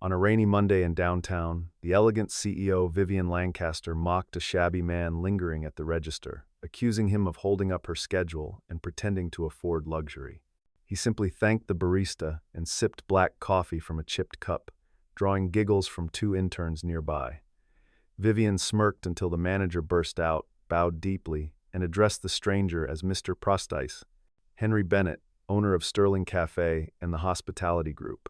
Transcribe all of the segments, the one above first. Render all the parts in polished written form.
On a rainy Monday in downtown, the elegant CEO Vivian Lancaster mocked a shabby man lingering at the register, accusing him of holding up her schedule and pretending to afford luxury. He simply thanked the barista and sipped black coffee from a chipped cup, drawing giggles from two interns nearby. Vivian smirked until the manager burst out, bowed deeply, and addressed the stranger as Mr. Prostice, Henry Bennett, owner of Sterling Café and the hospitality group.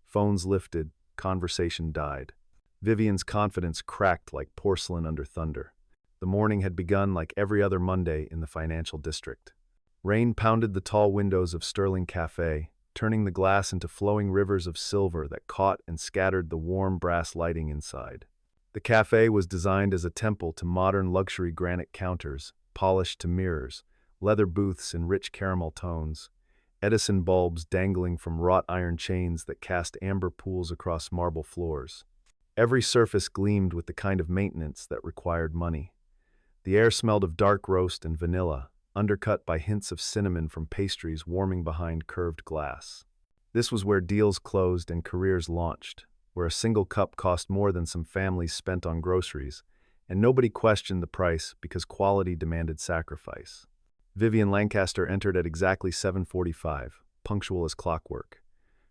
Phones lifted, conversation died. Vivian's confidence cracked like porcelain under thunder. The morning had begun like every other Monday in the financial district. Rain pounded the tall windows of Sterling Café, turning the glass into flowing rivers of silver that caught and scattered the warm brass lighting inside. The café was designed as a temple to modern luxury granite counters, polished to mirrors, leather booths in rich caramel tones, Edison bulbs dangling from wrought iron chains that cast amber pools across marble floors. Every surface gleamed with the kind of maintenance that required money. The air smelled of dark roast and vanilla, undercut by hints of cinnamon from pastries warming behind curved glass. This was where deals closed and careers launched, where a single cup cost more than some families spent on groceries, and nobody questioned the price because quality demanded sacrifice. Vivian Lancaster entered at exactly 7:45, punctual as clockwork.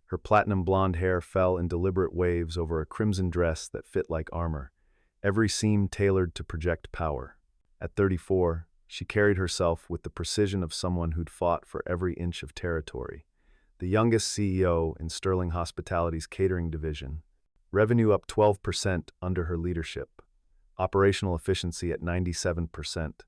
Her platinum blonde hair fell in deliberate waves over a crimson dress that fit like armor, every seam tailored to project power. At 34, she carried herself with the precision of someone who'd fought for every inch of territory. The youngest CEO in Sterling Hospitality's catering division, revenue up 12% under her leadership, operational efficiency at 97%.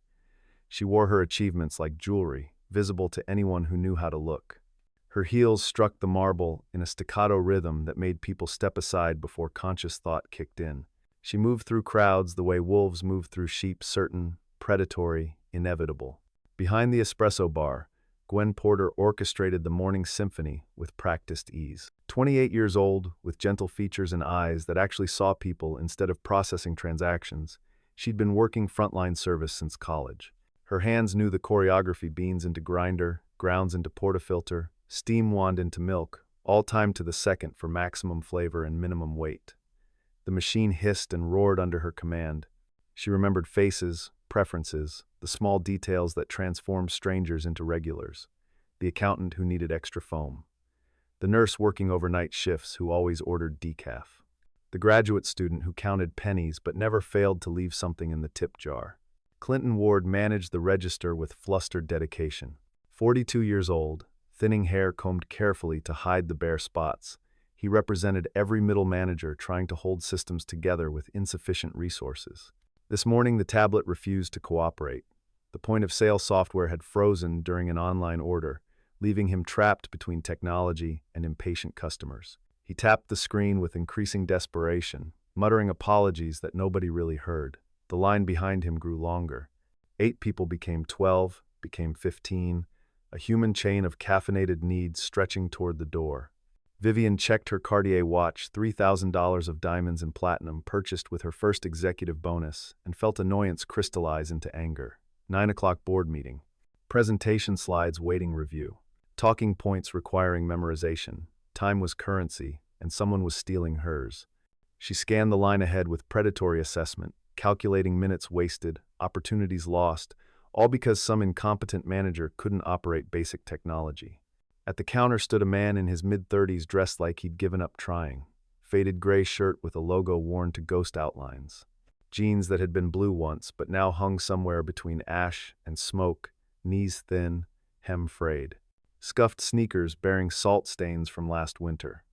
She wore her achievements like jewelry, visible to anyone who knew how to look. Her heels struck the marble in a staccato rhythm that made people step aside before conscious thought kicked in. She moved through crowds the way wolves move through sheep, certain, predatory, inevitable. Behind the espresso bar, Gwen Porter orchestrated the morning symphony with practiced ease. 28 years old, with gentle features and eyes that actually saw people instead of processing transactions, she'd been working frontline service since college. Her hands knew the choreography: beans into grinder, grounds into portafilter, steam wand into milk, all timed to the second for maximum flavor and minimum weight. The machine hissed and roared under her command. She remembered faces, preferences, the small details that transformed strangers into regulars. The accountant who needed extra foam. The nurse working overnight shifts who always ordered decaf. The graduate student who counted pennies but never failed to leave something in the tip jar. Clinton Ward managed the register with flustered dedication. 42 years old, thinning hair combed carefully to hide the bare spots, he represented every middle manager trying to hold systems together with insufficient resources. This morning, the tablet refused to cooperate. The point-of-sale software had frozen during an online order, leaving him trapped between technology and impatient customers. He tapped the screen with increasing desperation, muttering apologies that nobody really heard. The line behind him grew longer. 8 people became 12, became 15, a human chain of caffeinated needs stretching toward the door. Vivian checked her Cartier watch, $3,000 of diamonds and platinum purchased with her first executive bonus, and felt annoyance crystallize into anger. 9 o'clock board meeting. Presentation slides waiting review. Talking points requiring memorization. Time was currency, and someone was stealing hers. She scanned the line ahead with predatory assessment, calculating minutes wasted, opportunities lost, all because some incompetent manager couldn't operate basic technology. At the counter stood a man in his mid-30s dressed like he'd given up trying. Faded gray shirt with a logo worn to ghost outlines. Jeans that had been blue once but now hung somewhere between ash and smoke, knees thin, hem frayed. Scuffed sneakers bearing salt stains from last winter.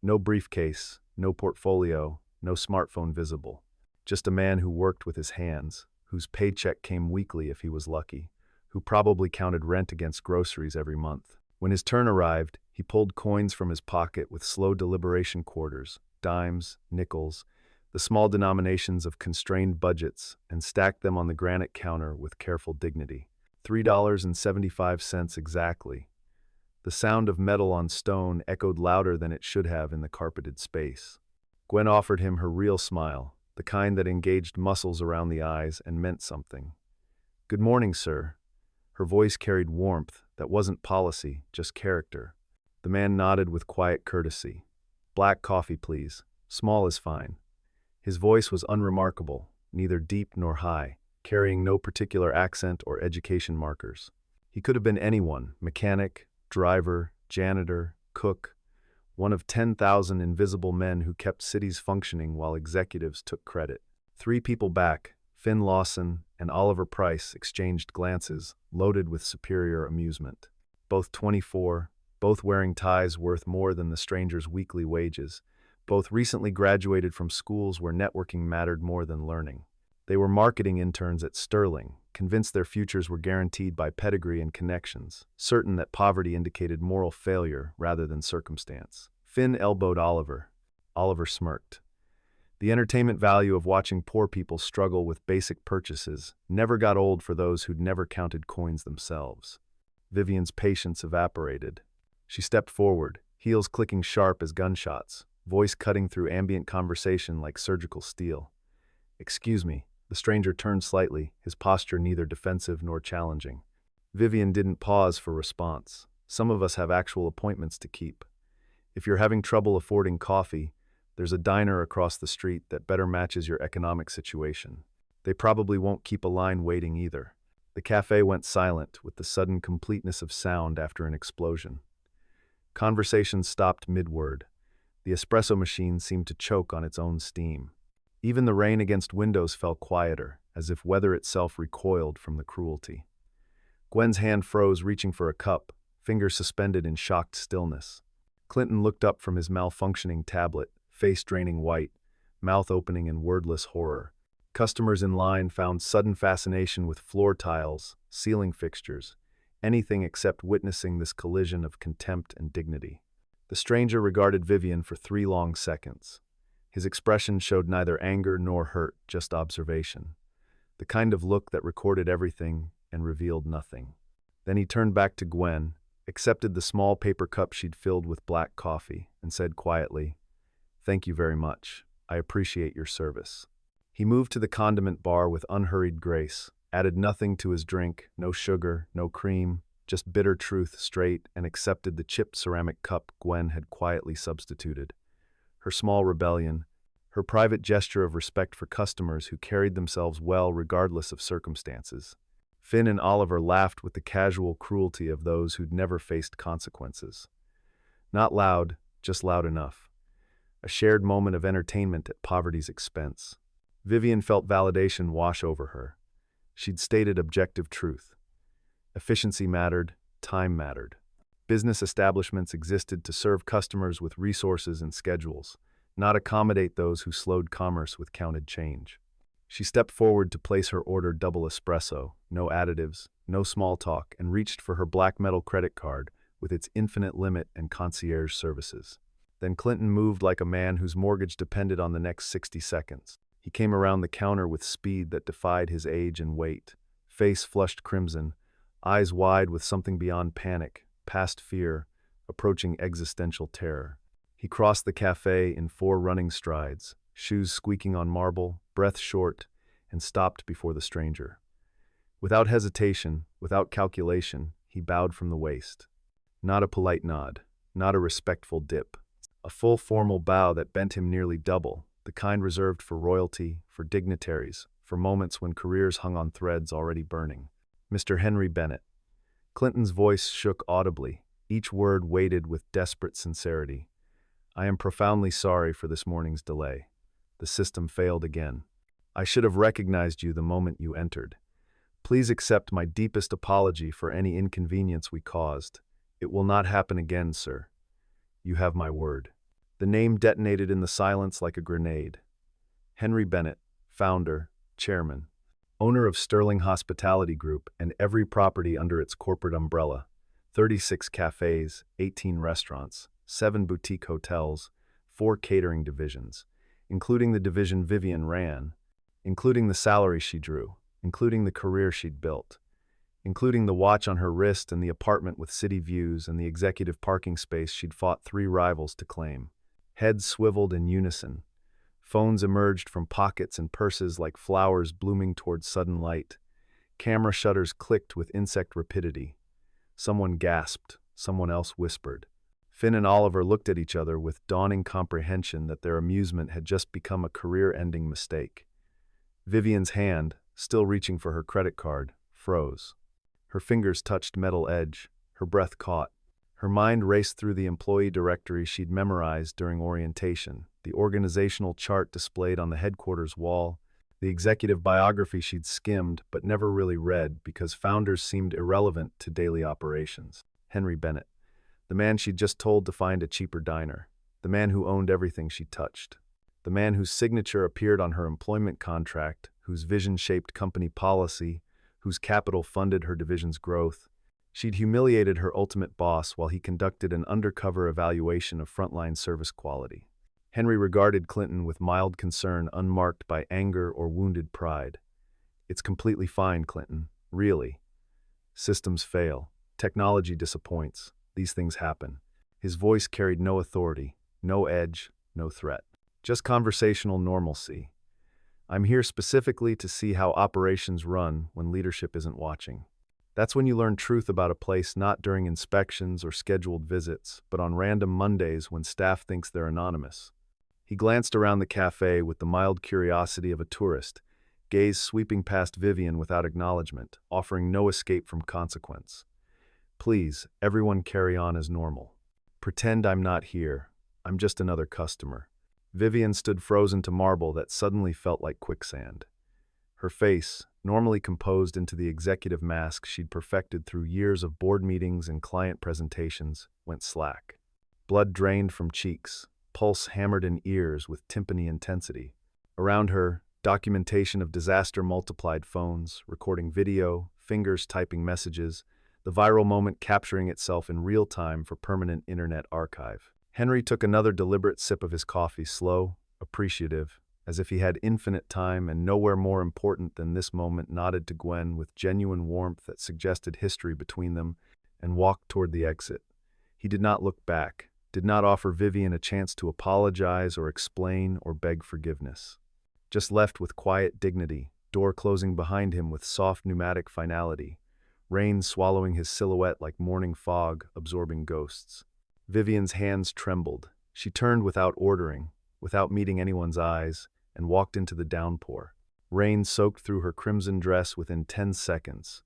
No briefcase, no portfolio, no smartphone visible. Just a man who worked with his hands, whose paycheck came weekly if he was lucky, who probably counted rent against groceries every month. When his turn arrived, he pulled coins from his pocket with slow deliberation: quarters, dimes, nickels, the small denominations of constrained budgets, and stacked them on the granite counter with careful dignity. $3.75 exactly. The sound of metal on stone echoed louder than it should have in the carpeted space. Gwen offered him her real smile, the kind that engaged muscles around the eyes and meant something. "Good morning, sir." Her voice carried warmth that wasn't policy, just character. The man nodded with quiet courtesy. Black coffee, please. Small is fine. His voice was unremarkable, neither deep nor high, carrying no particular accent or education markers. He could have been anyone: mechanic, driver, janitor, cook, one of 10,000 invisible men who kept cities functioning while executives took credit. Three people back, Finn Lawson and Oliver Price, exchanged glances, loaded with superior amusement. Both 24, both wearing ties worth more than the stranger's weekly wages, both recently graduated from schools where networking mattered more than learning. They were marketing interns at Sterling, convinced their futures were guaranteed by pedigree and connections, certain that poverty indicated moral failure rather than circumstance. Finn elbowed Oliver. Oliver smirked. The entertainment value of watching poor people struggle with basic purchases never got old for those who'd never counted coins themselves. Vivian's patience evaporated. She stepped forward, heels clicking sharp as gunshots, voice cutting through ambient conversation like surgical steel. "Excuse me." The stranger turned slightly, his posture neither defensive nor challenging. Vivian didn't pause for response. Some of us have actual appointments to keep. If you're having trouble affording coffee, there's a diner across the street that better matches your economic situation. They probably won't keep a line waiting either. The cafe went silent with the sudden completeness of sound after an explosion. Conversation stopped mid-word. The espresso machine seemed to choke on its own steam. Even the rain against windows fell quieter, as if weather itself recoiled from the cruelty. Gwen's hand froze, reaching for a cup, fingers suspended in shocked stillness. Clinton looked up from his malfunctioning tablet, face draining white, mouth opening in wordless horror. Customers in line found sudden fascination with floor tiles, ceiling fixtures, anything except witnessing this collision of contempt and dignity. The stranger regarded Vivian for 3 long seconds. His expression showed neither anger nor hurt, just observation. The kind of look that recorded everything and revealed nothing. Then he turned back to Gwen, accepted the small paper cup she'd filled with black coffee, and said quietly, "Thank you very much. I appreciate your service." He moved to the condiment bar with unhurried grace, added nothing to his drink, no sugar, no cream, just bitter truth straight, and accepted the chipped ceramic cup Gwen had quietly substituted. Her small rebellion, her private gesture of respect for customers who carried themselves well regardless of circumstances. Finn and Oliver laughed with the casual cruelty of those who'd never faced consequences. Not loud, just loud enough. A shared moment of entertainment at poverty's expense. Vivian felt validation wash over her. She'd stated objective truth. Efficiency mattered, time mattered. Business establishments existed to serve customers with resources and schedules, not accommodate those who slowed commerce with counted change. She stepped forward to place her order double espresso, no additives, no small talk, and reached for her black metal credit card with its infinite limit and concierge services. Then Clinton moved like a man whose mortgage depended on the next 60 seconds. He came around the counter with speed that defied his age and weight, face flushed crimson, eyes wide with something beyond panic, past fear, approaching existential terror. He crossed the cafe in 4 running strides, shoes squeaking on marble, breath short, and stopped before the stranger. Without hesitation, without calculation, he bowed from the waist. Not a polite nod, not a respectful dip. A full formal bow that bent him nearly double, the kind reserved for royalty, for dignitaries, for moments when careers hung on threads already burning. "Mr. Henry Bennett." Clinton's voice shook audibly, each word weighted with desperate sincerity. "I am profoundly sorry for this morning's delay. The system failed again. I should have recognized you the moment you entered. Please accept my deepest apology for any inconvenience we caused. It will not happen again, sir. You have my word." The name detonated in the silence like a grenade. Henry Bennett, founder, chairman, owner of Sterling Hospitality Group and every property under its corporate umbrella, 36 cafes, 18 restaurants, 7 boutique hotels, 4 catering divisions, including the division Vivian ran, including the salary she drew, including the career she'd built, including the watch on her wrist and the apartment with city views and the executive parking space she'd fought 3 rivals to claim. Heads swiveled in unison. Phones emerged from pockets and purses like flowers blooming toward sudden light. Camera shutters clicked with insect rapidity. Someone gasped, someone else whispered. Finn and Oliver looked at each other with dawning comprehension that their amusement had just become a career-ending mistake. Vivian's hand, still reaching for her credit card, froze. Her fingers touched metal edge, her breath caught. Her mind raced through the employee directory she'd memorized during orientation, the organizational chart displayed on the headquarters wall, the executive biography she'd skimmed but never really read because founders seemed irrelevant to daily operations. Henry Bennett, the man she'd just told to find a cheaper diner, the man who owned everything she touched, the man whose signature appeared on her employment contract, whose vision shaped company policy, whose capital funded her division's growth. She'd humiliated her ultimate boss while he conducted an undercover evaluation of frontline service quality. Henry regarded Clinton with mild concern unmarked by anger or wounded pride. It's completely fine, Clinton. Really. Systems fail. Technology disappoints. These things happen. His voice carried no authority, no edge, no threat. Just conversational normalcy. I'm here specifically to see how operations run when leadership isn't watching. That's when you learn truth about a place, not during inspections or scheduled visits, but on random Mondays when staff thinks they're anonymous. He glanced around the cafe with the mild curiosity of a tourist, gaze sweeping past Vivian without acknowledgement, offering no escape from consequence. Please, everyone carry on as normal. Pretend I'm not here. I'm just another customer. Vivian stood frozen to marble that suddenly felt like quicksand. Her face, normally composed into the executive mask she'd perfected through years of board meetings and client presentations, went slack. Blood drained from cheeks, pulse hammered in ears with timpani intensity. Around her, documentation of disaster multiplied, phones, recording video, fingers typing messages, the viral moment capturing itself in real time for permanent internet archive. Henry took another deliberate sip of his coffee, slow, appreciative, as if he had infinite time and nowhere more important than this moment, nodded to Gwen with genuine warmth that suggested history between them, and walked toward the exit. He did not look back, did not offer Vivian a chance to apologize or explain or beg forgiveness. Just left with quiet dignity, door closing behind him with soft pneumatic finality, rain swallowing his silhouette like morning fog, absorbing ghosts. Vivian's hands trembled. She turned without ordering, without meeting anyone's eyes, and walked into the downpour. Rain soaked through her crimson dress within 10 seconds,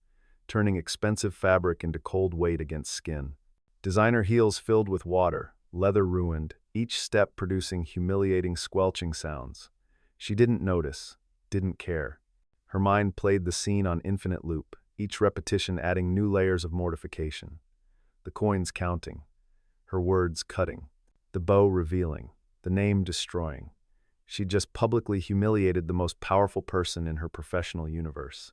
turning expensive fabric into cold weight against skin. Designer heels filled with water, leather ruined, each step producing humiliating squelching sounds. She didn't notice, didn't care. Her mind played the scene on infinite loop, each repetition adding new layers of mortification. The coins counting, her words cutting, the bow revealing, the name destroying. She'd just publicly humiliated the most powerful person in her professional universe.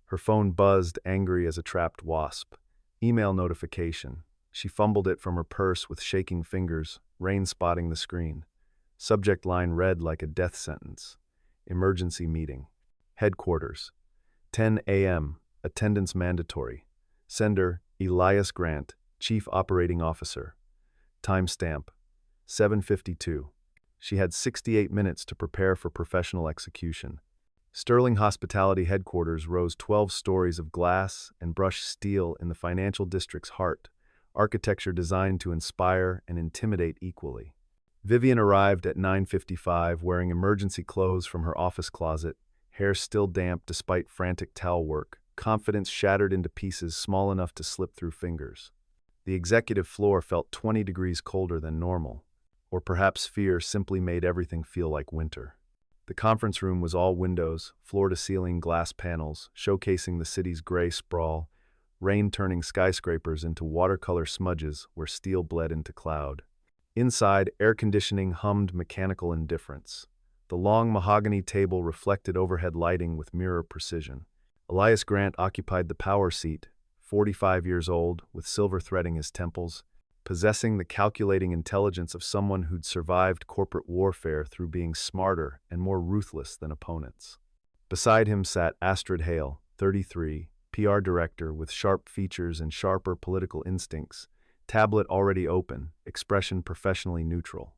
Her phone buzzed, angry as a trapped wasp. Email notification. She fumbled it from her purse with shaking fingers, rain spotting the screen. Subject line read like a death sentence. Emergency meeting. Headquarters. 10 a.m. Attendance mandatory. Sender, Elias Grant, Chief Operating Officer. Timestamp. 7:52. She had 68 minutes to prepare for professional execution. Sterling Hospitality headquarters rose 12 stories of glass and brushed steel in the financial district's heart, architecture designed to inspire and intimidate equally. Vivian arrived at 9:55 wearing emergency clothes from her office closet, hair still damp despite frantic towel work, confidence shattered into pieces small enough to slip through fingers. The executive floor felt 20 degrees colder than normal. Or perhaps fear simply made everything feel like winter. The conference room was all windows, floor-to-ceiling glass panels, showcasing the city's gray sprawl, rain turning skyscrapers into watercolor smudges where steel bled into cloud. Inside, air conditioning hummed mechanical indifference. The long mahogany table reflected overhead lighting with mirror precision. Elias Grant occupied the power seat, 45 years old, with silver threading his temples, possessing the calculating intelligence of someone who'd survived corporate warfare through being smarter and more ruthless than opponents. Beside him sat Astrid Hale, 33, PR director with sharp features and sharper political instincts, tablet already open, expression professionally neutral.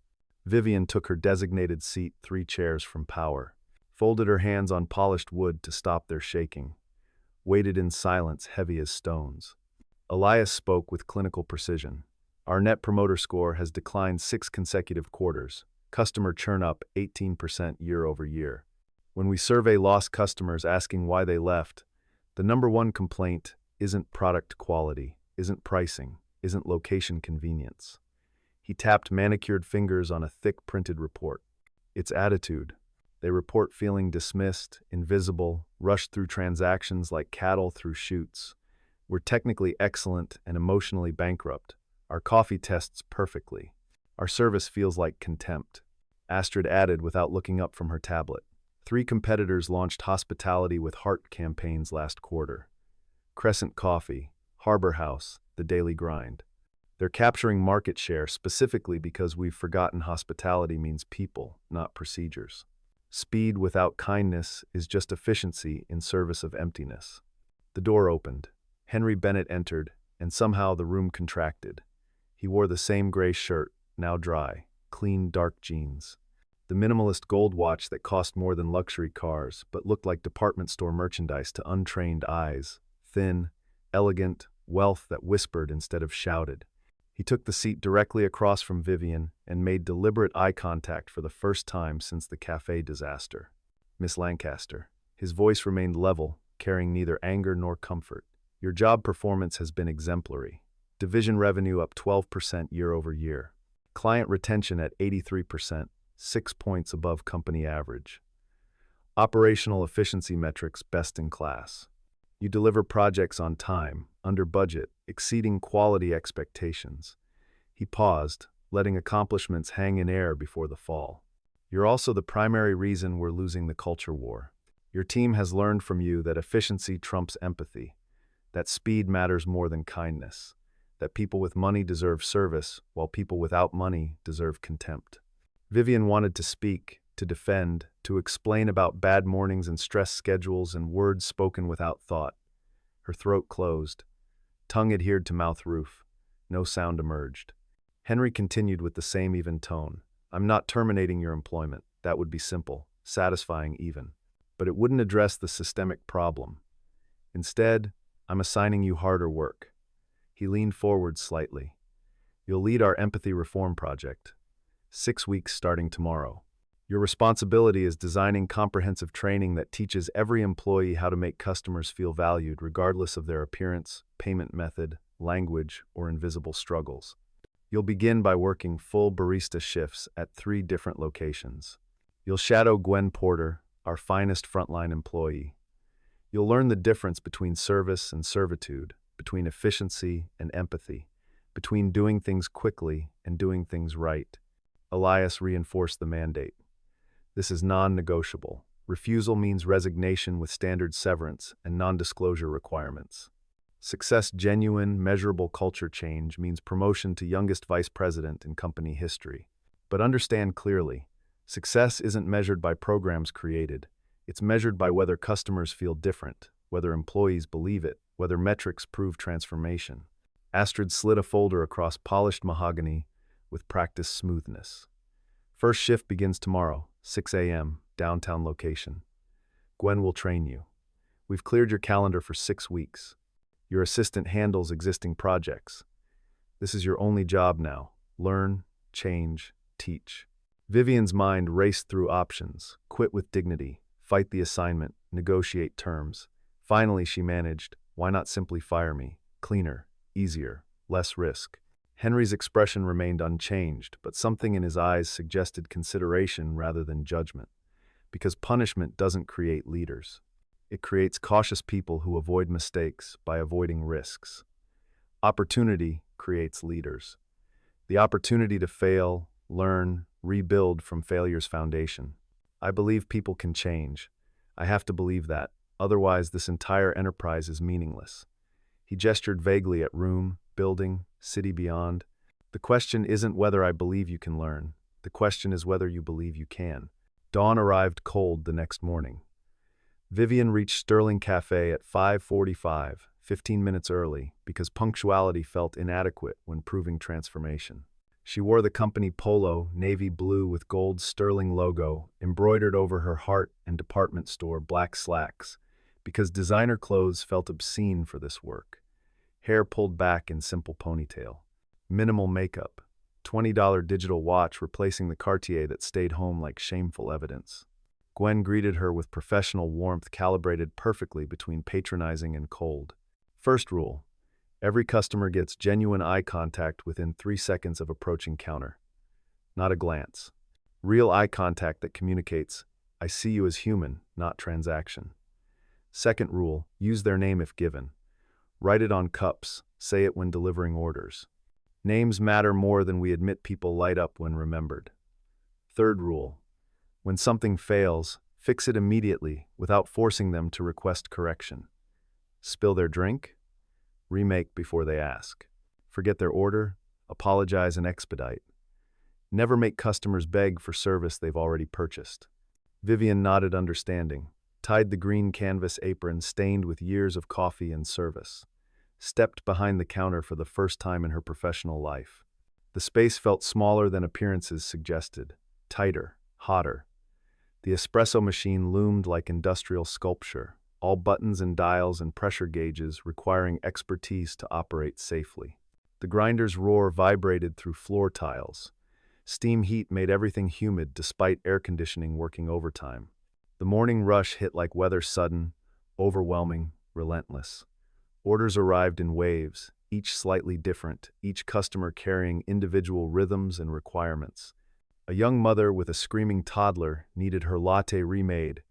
Vivian took her designated seat 3 chairs from power, folded her hands on polished wood to stop their shaking, waited in silence heavy as stones. Elias spoke with clinical precision. Our net promoter score has declined 6 consecutive quarters, customer churn up 18% year over year. When we survey lost customers asking why they left, the number one complaint isn't product quality, isn't pricing, isn't location convenience. He tapped manicured fingers on a thick printed report. It's attitude. They report feeling dismissed, invisible, rushed through transactions like cattle through chutes. We're technically excellent and emotionally bankrupt. Our coffee tests perfectly. Our service feels like contempt. Astrid added without looking up from her tablet. 3 competitors launched hospitality with heart campaigns last quarter. Crescent Coffee, Harbor House, The Daily Grind. They're capturing market share specifically because we've forgotten hospitality means people, not procedures. Speed without kindness is just efficiency in service of emptiness. The door opened. Henry Bennett entered, and somehow the room contracted. He wore the same gray shirt, now dry, clean dark jeans. The minimalist gold watch that cost more than luxury cars but looked like department store merchandise to untrained eyes. Thin, elegant, wealth that whispered instead of shouted. He took the seat directly across from Vivian and made deliberate eye contact for the first time since the Café disaster. Miss Lancaster. His voice remained level, carrying neither anger nor comfort. Your job performance has been exemplary. Division revenue up 12% year over year. Client retention at 83%, 6 points above company average. Operational efficiency metrics best in class. You deliver projects on time, under budget, exceeding quality expectations. He paused, letting accomplishments hang in air before the fall. You're also the primary reason we're losing the culture war. Your team has learned from you that efficiency trumps empathy, that speed matters more than kindness, that people with money deserve service, while people without money deserve contempt. Vivian wanted to speak, to defend, to explain about bad mornings and stress schedules and words spoken without thought. Her throat closed. Tongue adhered to mouth roof. No sound emerged. Henry continued with the same even tone. I'm not terminating your employment. That would be simple, satisfying even. But it wouldn't address the systemic problem. Instead, I'm assigning you harder work. He leaned forward slightly. You'll lead our empathy reform project. 6 weeks starting tomorrow. Your responsibility is designing comprehensive training that teaches every employee how to make customers feel valued regardless of their appearance, payment method, language, or invisible struggles. You'll begin by working full barista shifts at 3 different locations. You'll shadow Gwen Porter, our finest frontline employee. You'll learn the difference between service and servitude, between efficiency and empathy, between doing things quickly and doing things right. Elias reinforced the mandate. This is non-negotiable. Refusal means resignation with standard severance and non-disclosure requirements. Success genuine, measurable culture change means promotion to youngest vice president in company history. But understand clearly, success isn't measured by programs created. It's measured by whether customers feel different, whether employees believe it, whether metrics prove transformation. Astrid slid a folder across polished mahogany with practiced smoothness. First shift begins tomorrow, 6 a.m., downtown location. Gwen will train you. We've cleared your calendar for 6 weeks. Your assistant handles existing projects. This is your only job now. Learn, change, teach. Vivian's mind raced through options. Quit with dignity. Fight the assignment. Negotiate terms. Finally, she managed, why not simply fire me? Cleaner, easier, less risk. Henry's expression remained unchanged, but something in his eyes suggested consideration rather than judgment. Because punishment doesn't create leaders. It creates cautious people who avoid mistakes by avoiding risks. Opportunity creates leaders. The opportunity to fail, learn, rebuild from failure's foundation. I believe people can change. I have to believe that, otherwise this entire enterprise is meaningless. He gestured vaguely at room, building, city beyond. The question isn't whether I believe you can learn. The question is whether you believe you can. Dawn arrived cold the next morning. Vivian reached Sterling Café at 5:45, 15 minutes early, because punctuality felt inadequate when proving transformation. She wore the company polo, navy blue with gold Sterling logo, embroidered over her heart and department store black slacks, because designer clothes felt obscene for this work. Hair pulled back in simple ponytail. Minimal makeup. $20 digital watch replacing the Cartier that stayed home like shameful evidence. Gwen greeted her with professional warmth calibrated perfectly between patronizing and cold. First rule: every customer gets genuine eye contact within 3 seconds of approaching counter. Not a glance. Real eye contact that communicates, "I see you as human, not transaction." Second rule: use their name if given. Write it on cups, say it when delivering orders. Names matter more than we admit. People light up when remembered. Third rule: when something fails, fix it immediately without forcing them to request correction. Spill their drink? Remake before they ask. Forget their order? Apologize and expedite. Never make customers beg for service they've already purchased. Vivian nodded understanding, tied the green canvas apron stained with years of coffee and service, stepped behind the counter for the first time in her professional life. The space felt smaller than appearances suggested, tighter, hotter. The espresso machine loomed like industrial sculpture, all buttons and dials and pressure gauges requiring expertise to operate safely. The grinder's roar vibrated through floor tiles. Steam heat made everything humid despite air conditioning working overtime. The morning rush hit like weather, sudden, overwhelming, relentless. Orders arrived in waves, each slightly different, each customer carrying individual rhythms and requirements. A young mother with a screaming toddler needed her latte remade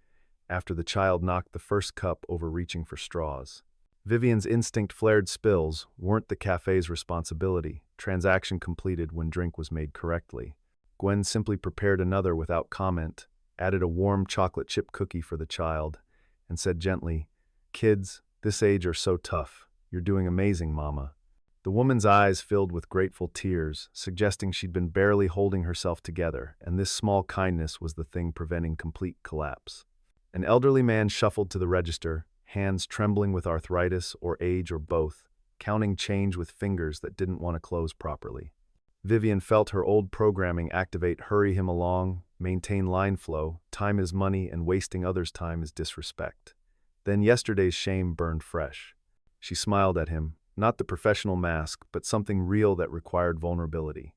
after the child knocked the first cup over reaching for straws. Vivian's instinct flared. Spills weren't the cafe's responsibility. Transaction completed when drink was made correctly. Gwen simply prepared another without comment, added a warm chocolate chip cookie for the child, and said gently, "Kids, this age are so tough. You're doing amazing, Mama." The woman's eyes filled with grateful tears, suggesting she'd been barely holding herself together, and this small kindness was the thing preventing complete collapse. An elderly man shuffled to the register, hands trembling with arthritis or age or both, counting change with fingers that didn't want to close properly. Vivian felt her old programming activate: hurry him along, maintain line flow, time is money, and wasting others' time is disrespect. Then yesterday's shame burned fresh. She smiled at him, not the professional mask, but something real that required vulnerability.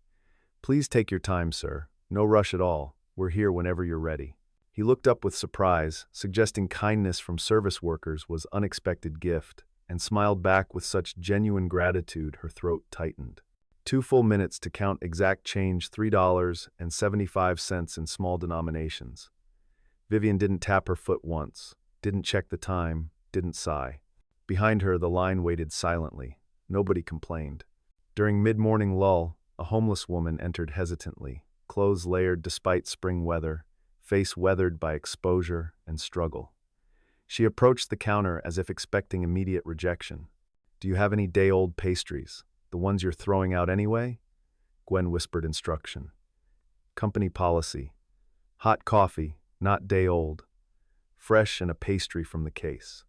"Please take your time, sir. No rush at all. We're here whenever you're ready." He looked up with surprise, suggesting kindness from service workers was unexpected gift, and smiled back with such genuine gratitude her throat tightened. 2 full minutes to count exact change, $3.75 in small denominations. Vivian didn't tap her foot once, didn't check the time, didn't sigh. Behind her, the line waited silently. Nobody complained. During mid-morning lull, a homeless woman entered hesitantly, clothes layered despite spring weather, face weathered by exposure and struggle. She approached the counter as if expecting immediate rejection. "Do you have any day-old pastries? The ones you're throwing out anyway?" Gwen whispered instruction. "Company policy. Hot coffee, not day-old. Fresh and a pastry from the case.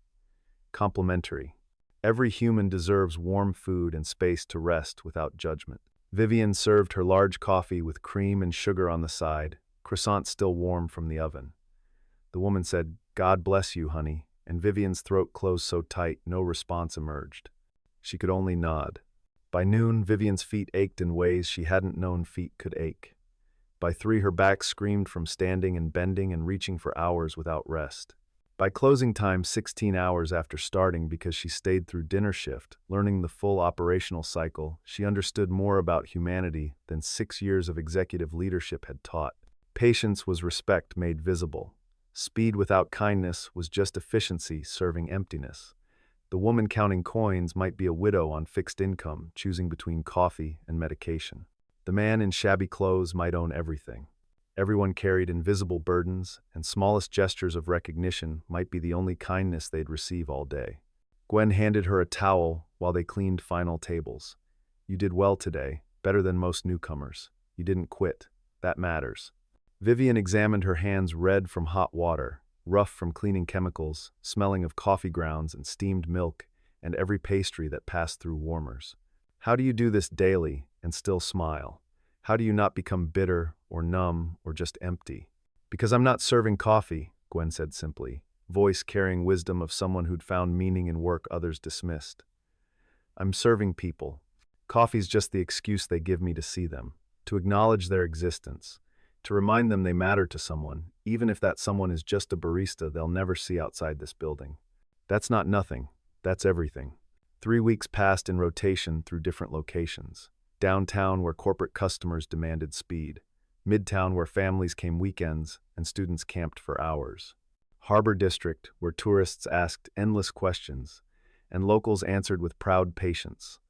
Complimentary. Every human deserves warm food and space to rest without judgment." Vivian served her large coffee with cream and sugar on the side, croissant still warm from the oven. The woman said, "God bless you, honey," and Vivian's throat closed so tight no response emerged. She could only nod. By noon, Vivian's feet ached in ways she hadn't known feet could ache. By 3, her back screamed from standing and bending and reaching for hours without rest. By closing time, 16 hours after starting because she stayed through dinner shift, learning the full operational cycle, she understood more about humanity than 6 years of executive leadership had taught. Patience was respect made visible. Speed without kindness was just efficiency serving emptiness. The woman counting coins might be a widow on fixed income, choosing between coffee and medication. The man in shabby clothes might own everything. Everyone carried invisible burdens, and smallest gestures of recognition might be the only kindness they'd receive all day. Gwen handed her a towel while they cleaned final tables. "You did well today, better than most newcomers. You didn't quit. That matters." Vivian examined her hands, red from hot water, rough from cleaning chemicals, smelling of coffee grounds and steamed milk, and every pastry that passed through warmers. How do you do this daily and still smile? How do you not become bitter or numb or just empty? "Because I'm not serving coffee," Gwen said simply, voice carrying wisdom of someone who'd found meaning in work others dismissed. "I'm serving people." Coffee's just the excuse they give me to see them, to acknowledge their existence, to remind them they matter to someone, even if that someone is just a barista they'll never see outside this building. That's not nothing. That's everything. 3 weeks passed in rotation through different locations. Downtown, where corporate customers demanded speed. Midtown, where families came weekends and students camped for hours. Harbor District, where tourists asked endless questions and locals answered with proud patience.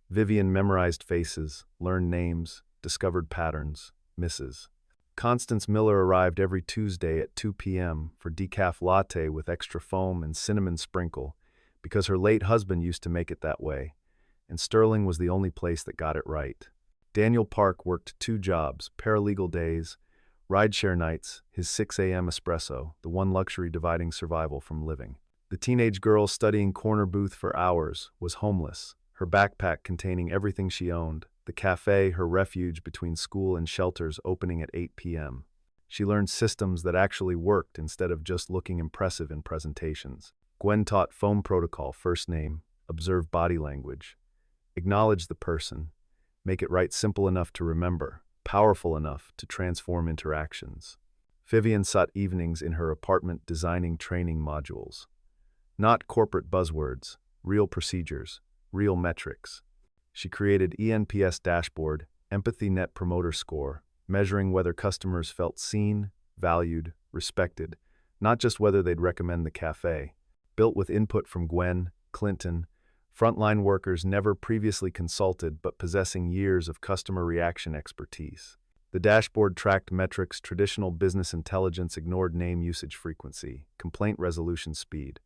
Vivian memorized faces, learned names, discovered patterns, misses. Constance Miller arrived every Tuesday at 2 p.m. for decaf latte with extra foam and cinnamon sprinkle because her late husband used to make it that way, and Sterling was the only place that got it right. Daniel Park worked 2 jobs, paralegal days, rideshare nights, his 6 a.m. espresso, the one luxury dividing survival from living. The teenage girl studying corner booth for hours was homeless, her backpack containing everything she owned, the cafe, her refuge between school and shelters, opening at 8 p.m. She learned systems that actually worked instead of just looking impressive in presentations. Gwen taught phone protocol, first name, observe body language, acknowledge the person, make it right simple enough to remember, powerful enough to transform interactions. Vivian sought evenings in her apartment designing training modules. Not corporate buzzwords, real procedures, real metrics. She created ENPS dashboard, Empathy Net Promoter Score, measuring whether customers felt seen, valued, respected, not just whether they'd recommend the cafe. Built with input from Gwen, Clinton, frontline workers never previously consulted but possessing years of customer reaction expertise. The dashboard tracked metrics traditional business intelligence ignored: name usage frequency, complaint resolution speed,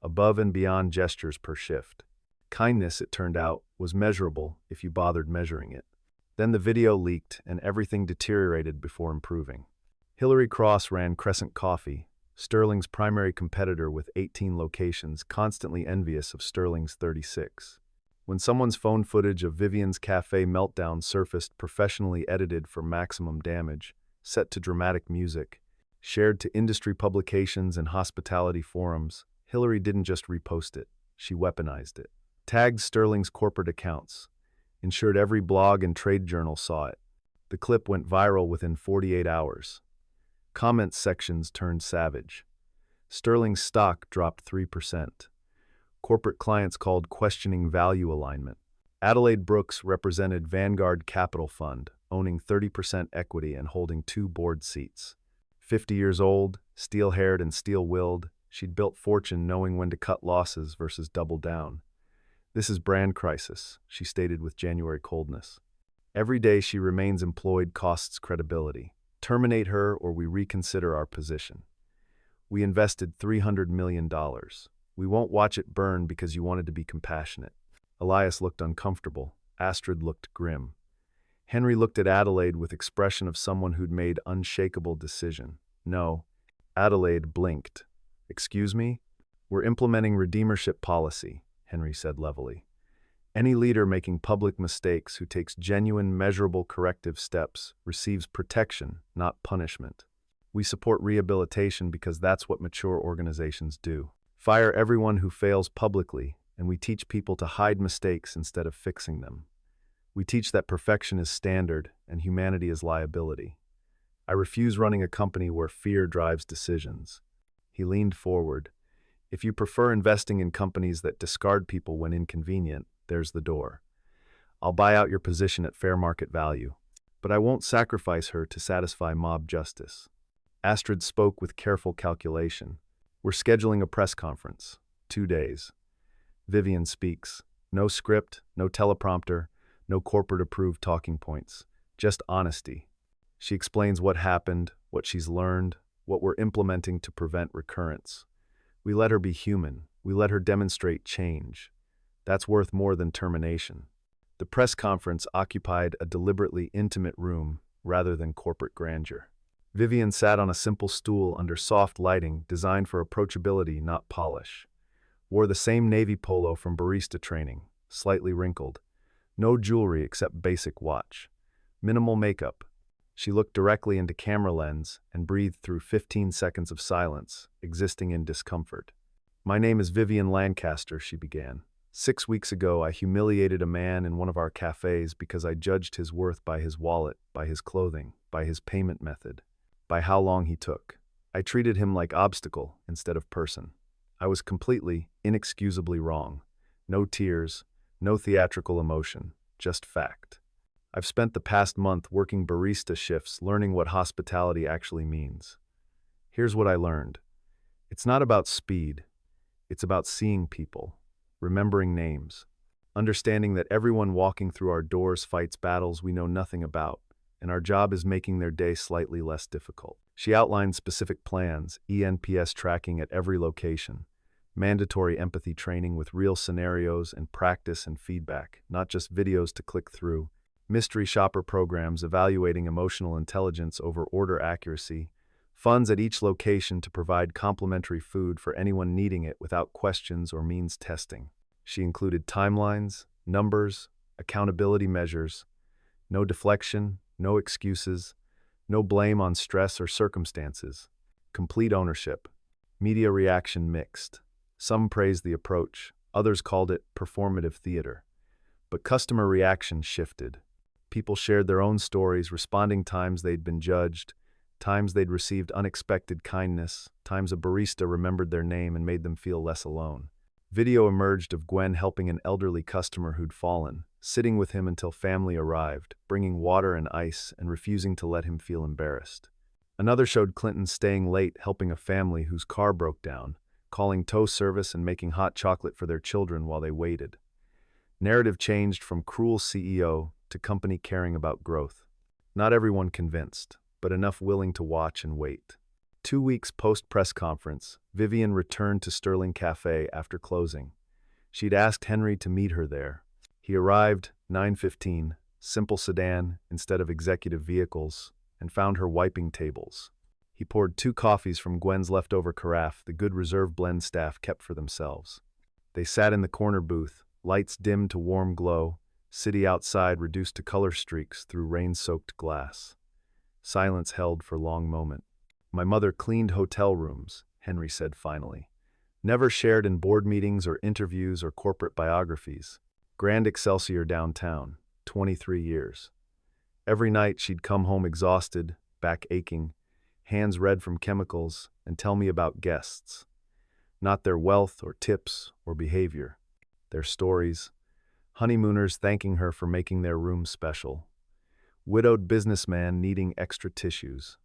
above and beyond gestures per shift. Kindness, it turned out, was measurable if you bothered measuring it. Then the video leaked and everything deteriorated before improving. Hillary Cross ran Crescent Coffee, Sterling's primary competitor with 18 locations, constantly envious of Sterling's 36. When someone's phone footage of Vivian's cafe meltdown surfaced, professionally edited for maximum damage, set to dramatic music, shared to industry publications and hospitality forums, Hillary didn't just repost it, she weaponized it. Tagged Sterling's corporate accounts, ensured every blog and trade journal saw it. The clip went viral within 48 hours. Comment sections turned savage. Sterling's stock dropped 3%. Corporate clients called questioning value alignment. Adelaide Brooks represented Vanguard Capital Fund, owning 30% equity and holding 2 board seats. 50 years old, steel-haired and steel-willed, she'd built fortune knowing when to cut losses versus double down. This is brand crisis, she stated with January coldness. Every day she remains employed costs credibility. Terminate her or we reconsider our position. We invested $300 million. We won't watch it burn because you wanted to be compassionate. Elias looked uncomfortable. Astrid looked grim. Henry looked at Adelaide with expression of someone who'd made unshakable decision. No. Adelaide blinked. Excuse me? We're implementing redeemership policy, Henry said levelly. Any leader making public mistakes who takes genuine, measurable corrective steps receives protection, not punishment. We support rehabilitation because that's what mature organizations do. Fire everyone who fails publicly, and we teach people to hide mistakes instead of fixing them. We teach that perfection is standard and humanity is liability. I refuse running a company where fear drives decisions. He leaned forward. If you prefer investing in companies that discard people when inconvenient, there's the door. I'll buy out your position at fair market value, but I won't sacrifice her to satisfy mob justice. Astrid spoke with careful calculation. We're scheduling a press conference. 2 days. Vivian speaks. No script, no teleprompter, no corporate-approved talking points. Just honesty. She explains what happened, what she's learned, what we're implementing to prevent recurrence. We let her be human. We let her demonstrate change. That's worth more than termination. The press conference occupied a deliberately intimate room rather than corporate grandeur. Vivian sat on a simple stool under soft lighting designed for approachability, not polish. Wore the same navy polo from barista training, slightly wrinkled. No jewelry except basic watch. Minimal makeup. She looked directly into camera lens and breathed through 15 seconds of silence, existing in discomfort. My name is Vivian Lancaster, she began. 6 weeks ago, I humiliated a man in one of our cafes because I judged his worth by his wallet, by his clothing, by his payment method, by how long he took. I treated him like obstacle instead of person. I was completely, inexcusably wrong. No tears, no theatrical emotion, just fact. I've spent the past month working barista shifts learning what hospitality actually means. Here's what I learned. It's not about speed. It's about seeing people, remembering names, understanding that everyone walking through our doors fights battles we know nothing about, and our job is making their day slightly less difficult. She outlined specific plans, ENPS tracking at every location, mandatory empathy training with real scenarios and practice and feedback, not just videos to click through, mystery shopper programs evaluating emotional intelligence over order accuracy, funds at each location to provide complimentary food for anyone needing it without questions or means testing. She included timelines, numbers, accountability measures, no deflection, no excuses, no blame on stress or circumstances, complete ownership. Media reaction mixed. Some praised the approach, others called it performative theater. But customer reaction shifted. People shared their own stories, responding times they'd been judged, times they'd received unexpected kindness, times a barista remembered their name and made them feel less alone. Video emerged of Gwen helping an elderly customer who'd fallen, sitting with him until family arrived, bringing water and ice and refusing to let him feel embarrassed. Another showed Clinton staying late helping a family whose car broke down, calling tow service and making hot chocolate for their children while they waited. Narrative changed from cruel CEO to company caring about growth. Not everyone convinced, but enough willing to watch and wait. 2 weeks post-press conference, Vivian returned to Sterling Café after closing. She'd asked Henry to meet her there. He arrived, 9:15, simple sedan instead of executive vehicles, and found her wiping tables. He poured 2 coffees from Gwen's leftover carafe the good reserve blend staff kept for themselves. They sat in the corner booth, lights dimmed to warm glow, city outside reduced to color streaks through rain-soaked glass. Silence held for long moment. My mother cleaned hotel rooms, Henry said finally. Never shared in board meetings or interviews or corporate biographies. Grand Excelsior downtown, 23 years. Every night she'd come home exhausted, back aching, hands red from chemicals, and tell me about guests. Not their wealth or tips or behavior. Their stories. Honeymooners thanking her for making their room special. Widowed businessman needing extra tissues.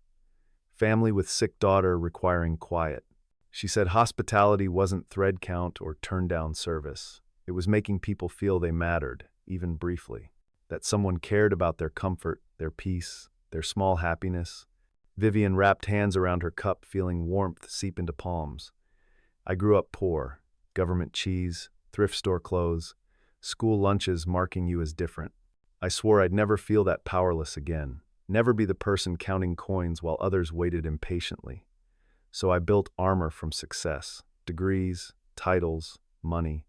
Family with sick daughter requiring quiet. She said hospitality wasn't thread count or turn-down service. It was making people feel they mattered, even briefly. That someone cared about their comfort, their peace, their small happiness. Vivian wrapped hands around her cup, feeling warmth seep into palms. I grew up poor. Government cheese, thrift store clothes, school lunches marking you as different. I swore I'd never feel that powerless again. Never be the person counting coins while others waited impatiently. So I built armor from success, degrees, titles, money,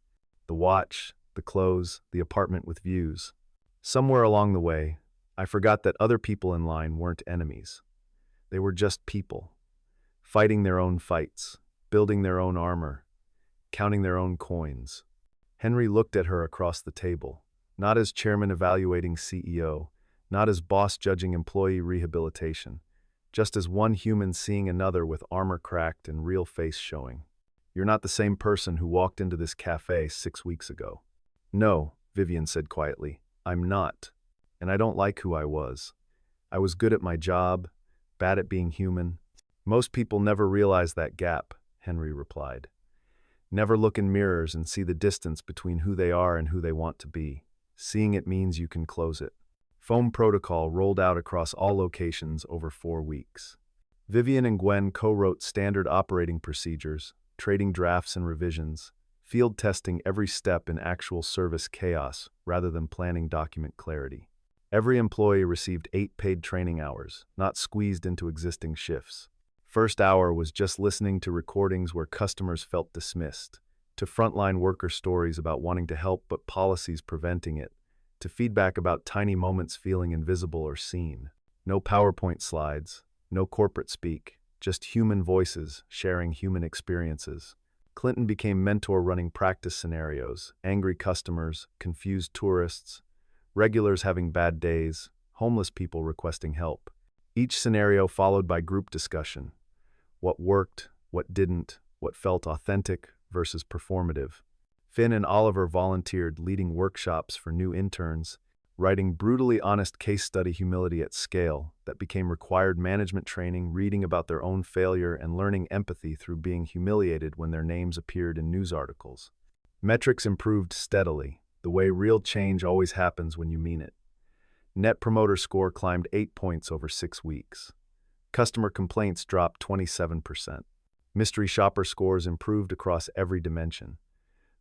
the watch, the clothes, the apartment with views. Somewhere along the way, I forgot that other people in line weren't enemies. They were just people, fighting their own fights, building their own armor, counting their own coins. Henry looked at her across the table, not as chairman evaluating CEO, not as boss judging employee rehabilitation, just as one human seeing another with armor cracked and real face showing. You're not the same person who walked into this cafe 6 weeks ago. No, Vivian said quietly, I'm not. And I don't like who I was. I was good at my job, bad at being human. Most people never realize that gap, Henry replied. Never look in mirrors and see the distance between who they are and who they want to be. Seeing it means you can close it. Foam protocol rolled out across all locations over 4 weeks. Vivian and Gwen co-wrote standard operating procedures, trading drafts and revisions, field testing every step in actual service chaos rather than planning document clarity. Every employee received 8 paid training hours, not squeezed into existing shifts. First hour was just listening to recordings where customers felt dismissed, to frontline worker stories about wanting to help but policies preventing it, to feedback about tiny moments feeling invisible or seen. No PowerPoint slides, no corporate speak, just human voices sharing human experiences. Clinton became mentor running practice scenarios, angry customers, confused tourists, regulars having bad days, homeless people requesting help. Each scenario followed by group discussion. What worked, what didn't, what felt authentic versus performative. Finn and Oliver volunteered, leading workshops for new interns, writing brutally honest case study humility at scale that became required management training, reading about their own failure and learning empathy through being humiliated when their names appeared in news articles. Metrics improved steadily, the way real change always happens when you mean it. Net Promoter Score climbed 8 points over 6 weeks. Customer complaints dropped 27%. Mystery shopper scores improved across every dimension.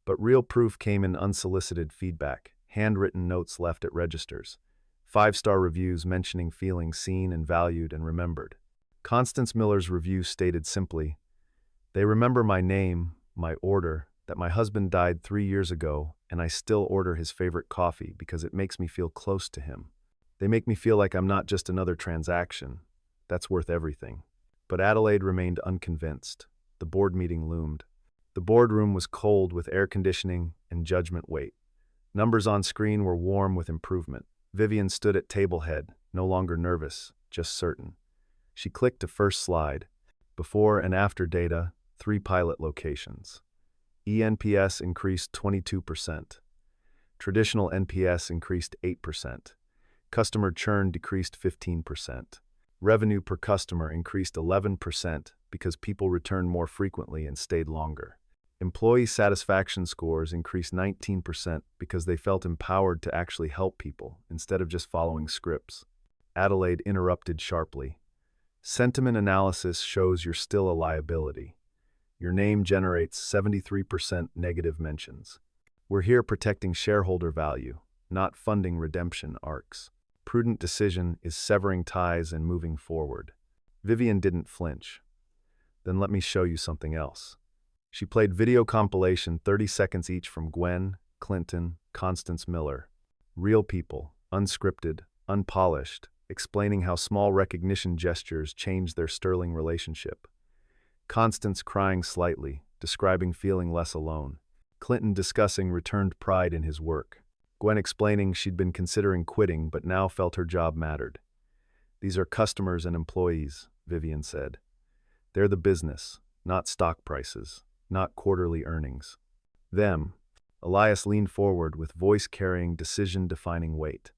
But real proof came in unsolicited feedback, handwritten notes left at registers, 5-star reviews mentioning feeling seen and valued and remembered. Constance Miller's review stated simply, "They remember my name, my order, that my husband died 3 years ago, and I still order his favorite coffee because it makes me feel close to him. They make me feel like I'm not just another transaction. That's worth everything." But Adelaide remained unconvinced. The board meeting loomed. The boardroom was cold with air conditioning and judgment weight. Numbers on screen were warm with improvement. Vivian stood at table head, no longer nervous, just certain. She clicked to first slide. Before and after data, 3 pilot locations. ENPS increased 22%. Traditional NPS increased 8%. Customer churn decreased 15%. Revenue per customer increased 11% because people returned more frequently and stayed longer. Employee satisfaction scores increased 19% because they felt empowered to actually help people instead of just following scripts. Adelaide interrupted sharply. "Sentiment analysis shows you're still a liability. Your name generates 73% negative mentions. We're here protecting shareholder value, not funding redemption arcs. Prudent decision is severing ties and moving forward." Vivian didn't flinch. "Then let me show you something else." She played video compilation 30 seconds each from Gwen, Clinton, Constance Miller. Real people, unscripted, unpolished, explaining how small recognition gestures changed their sterling relationship. Constance crying slightly, describing feeling less alone. Clinton discussing returned pride in his work. Gwen explaining she'd been considering quitting but now felt her job mattered. "These are customers and employees," Vivian said. "They're the business, not stock prices, not quarterly earnings. Them." Elias leaned forward with voice carrying decision-defining weight.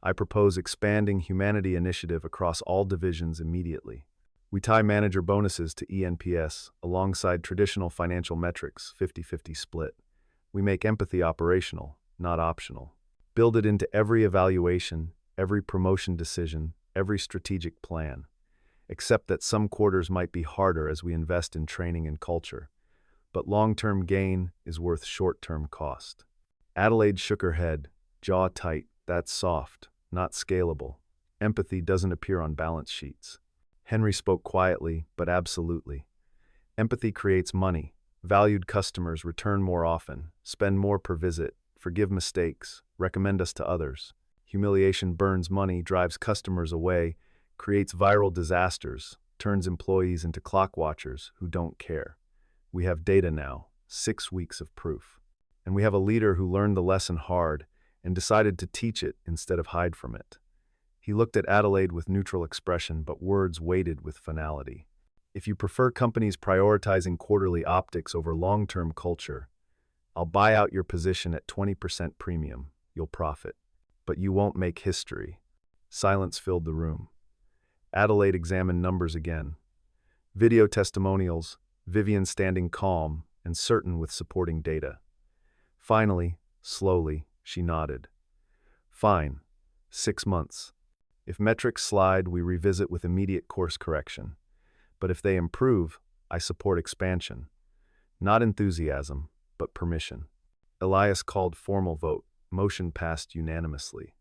"I propose expanding Humanity Initiative across all divisions immediately. We tie manager bonuses to ENPS alongside traditional financial metrics, 50-50 split. We make empathy operational, not optional. Build it into every evaluation, every promotion decision, every strategic plan. Except that some quarters might be harder as we invest in training and culture. But long-term gain is worth short-term cost." Adelaide shook her head, jaw tight. "That's soft, not scalable. Empathy doesn't appear on balance sheets." Henry spoke quietly, but absolutely. "Empathy creates money. Valued customers return more often, spend more per visit, forgive mistakes, recommend us to others. Humiliation burns money, drives customers away, creates viral disasters, turns employees into clock watchers who don't care. We have data now, 6 weeks of proof. And we have a leader who learned the lesson hard and decided to teach it instead of hide from it." He looked at Adelaide with neutral expression, but words weighted with finality. "If you prefer companies prioritizing quarterly optics over long-term culture, I'll buy out your position at 20% premium. You'll profit. But you won't make history." Silence filled the room. Adelaide examined numbers again. Video testimonials, Vivian standing calm and certain with supporting data. Finally, slowly, she nodded. "Fine. 6 months. If metrics slide, we revisit with immediate course correction. But if they improve, I support expansion. Not enthusiasm, but permission." Elias called formal vote. Motion passed unanimously.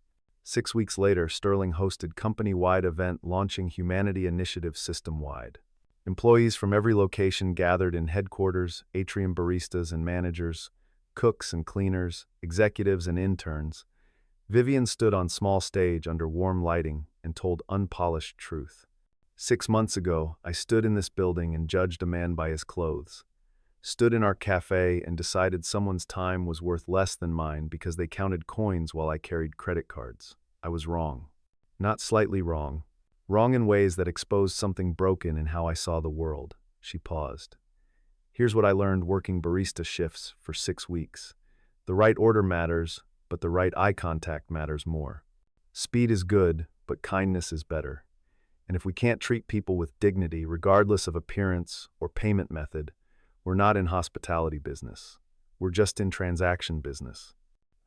6 weeks later, Sterling hosted company-wide event launching Humanity Initiative system-wide. Employees from every location gathered in headquarters, atrium baristas and managers, cooks and cleaners, executives and interns. Vivian stood on small stage under warm lighting and told unpolished truth. 6 months ago, I stood in this building and judged a man by his clothes. stood in our cafe and decided someone's time was worth less than mine because they counted coins while I carried credit cards. I was wrong. Not slightly wrong. Wrong in ways that exposed something broken in how I saw the world. She paused. Here's what I learned working barista shifts for 6 weeks. The right order matters, but the right eye contact matters more. Speed is good, but kindness is better. And if we can't treat people with dignity, regardless of appearance or payment method, we're not in hospitality business. We're just in transaction business.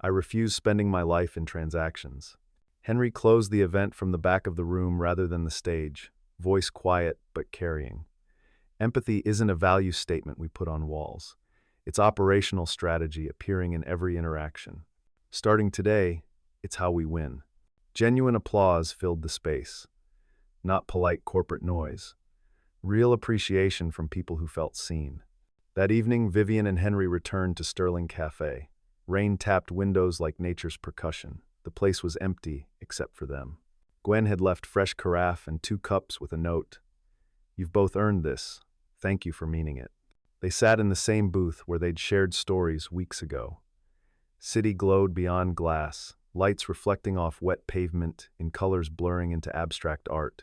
I refuse spending my life in transactions. Henry closed the event from the back of the room rather than the stage, voice quiet but carrying. Empathy isn't a value statement we put on walls. It's operational strategy appearing in every interaction. Starting today, it's how we win. Genuine applause filled the space. Not polite corporate noise. Real appreciation from people who felt seen. That evening, Vivian and Henry returned to Sterling Café. Rain tapped windows like nature's percussion. The place was empty, except for them. Gwen had left fresh carafe and 2 cups with a note. You've both earned this. Thank you for meaning it. They sat in the same booth where they'd shared stories weeks ago. City glowed beyond glass, lights reflecting off wet pavement in colors blurring into abstract art.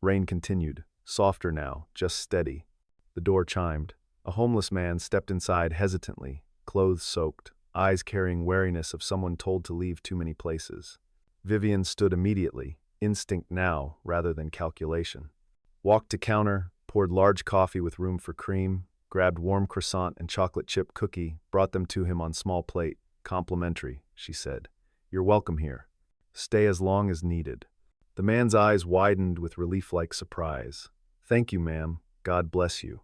Rain continued, softer now, just steady. The door chimed. A homeless man stepped inside hesitantly, clothes soaked, eyes carrying wariness of someone told to leave too many places. Vivian stood immediately, instinct now rather than calculation. Walked to counter, poured large coffee with room for cream, grabbed warm croissant and chocolate chip cookie, brought them to him on small plate. Complimentary, she said. You're welcome here. Stay as long as needed. The man's eyes widened with relief-like surprise. Thank you, ma'am. God bless you.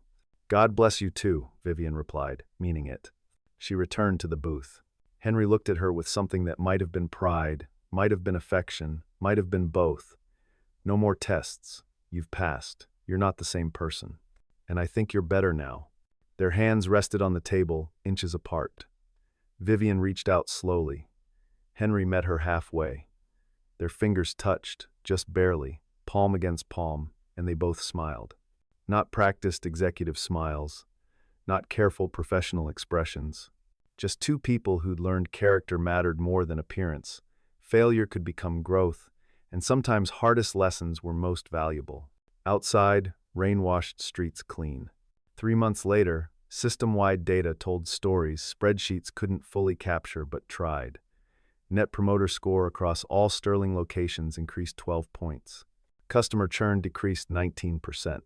God bless you too, Vivian replied, meaning it. She returned to the booth. Henry looked at her with something that might have been pride, might have been affection, might have been both. No more tests. You've passed. You're not the same person. And I think you're better now. Their hands rested on the table, inches apart. Vivian reached out slowly. Henry met her halfway. Their fingers touched, just barely, palm against palm, and they both smiled. Not practiced executive smiles, not careful professional expressions. Just 2 people who'd learned character mattered more than appearance. Failure could become growth, and sometimes hardest lessons were most valuable. Outside, rain washed streets clean. 3 months later, system-wide data told stories spreadsheets couldn't fully capture but tried. Net Promoter Score across all Sterling locations increased 12 points. Customer churn decreased 19%.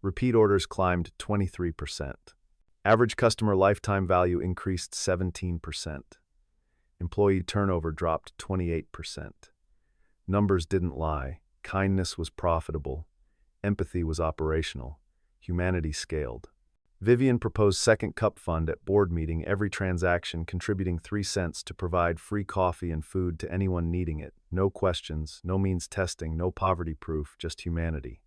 Repeat orders climbed 23%. Average customer lifetime value increased 17%. Employee turnover dropped 28%. Numbers didn't lie. Kindness was profitable. Empathy was operational. Humanity scaled. Vivian proposed second cup fund at board meeting, every transaction contributing 3 cents to provide free coffee and food to anyone needing it. No questions, no means testing, no poverty proof, just humanity.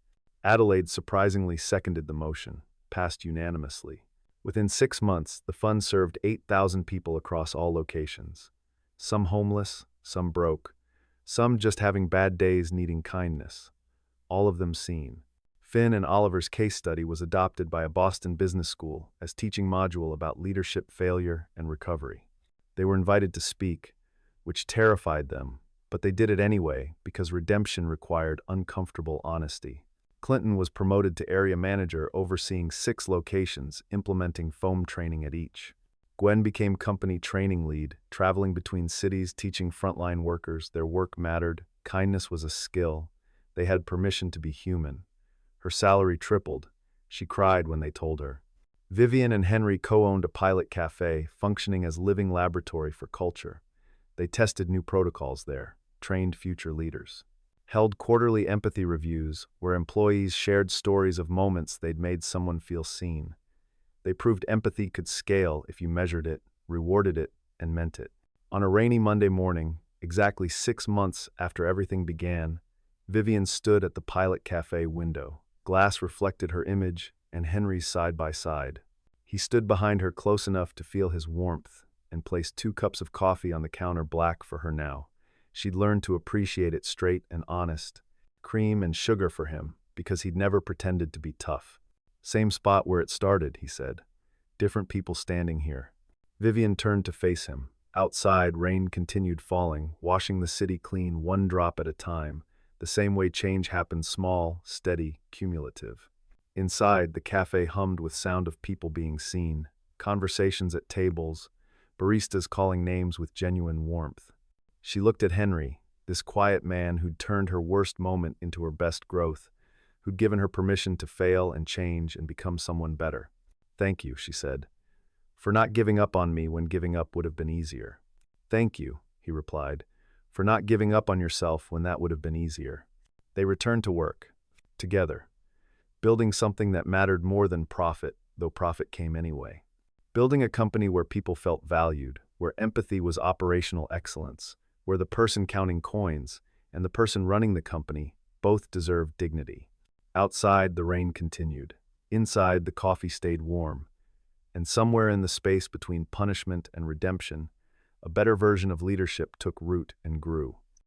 Adelaide surprisingly seconded the motion, passed unanimously. Within 6 months, the fund served 8,000 people across all locations. Some homeless, some broke, some just having bad days needing kindness. All of them seen. Finn and Oliver's case study was adopted by a Boston business school as teaching module about leadership, failure, and recovery. They were invited to speak, which terrified them, but they did it anyway because redemption required uncomfortable honesty. Clinton was promoted to area manager, overseeing 6 locations, implementing foam training at each. Gwen became company training lead, traveling between cities, teaching frontline workers their work mattered, kindness was a skill. They had permission to be human. Her salary tripled. She cried when they told her. Vivian and Henry co-owned a pilot cafe, functioning as living laboratory for culture. They tested new protocols there, trained future leaders. Held quarterly empathy reviews where employees shared stories of moments they'd made someone feel seen. They proved empathy could scale if you measured it, rewarded it, and meant it. On a rainy Monday morning, exactly 6 months after everything began, Vivian stood at the pilot cafe window. Glass reflected her image and Henry's side by side. He stood behind her close enough to feel his warmth and placed 2 cups of coffee on the counter, black for her now. She'd learned to appreciate it straight and honest. Cream and sugar for him, because he'd never pretended to be tough. Same spot where it started, he said. different people standing here. Vivian turned to face him. Outside, rain continued falling, washing the city clean one drop at a time, the same way change happens small, steady, cumulative. Inside, the cafe hummed with sound of people being seen, conversations at tables, baristas calling names with genuine warmth. She looked at Henry, this quiet man who'd turned her worst moment into her best growth, who'd given her permission to fail and change and become someone better. "Thank you," she said, "for not giving up on me when giving up would have been easier." "Thank you," he replied, "for not giving up on yourself when that would have been easier." They returned to work, together, building something that mattered more than profit, though profit came anyway. Building a company where people felt valued, where empathy was operational excellence, where the person counting coins and the person running the company both deserved dignity. Outside, the rain continued. Inside, the coffee stayed warm. And somewhere in the space between punishment and redemption, a better version of leadership took root and grew.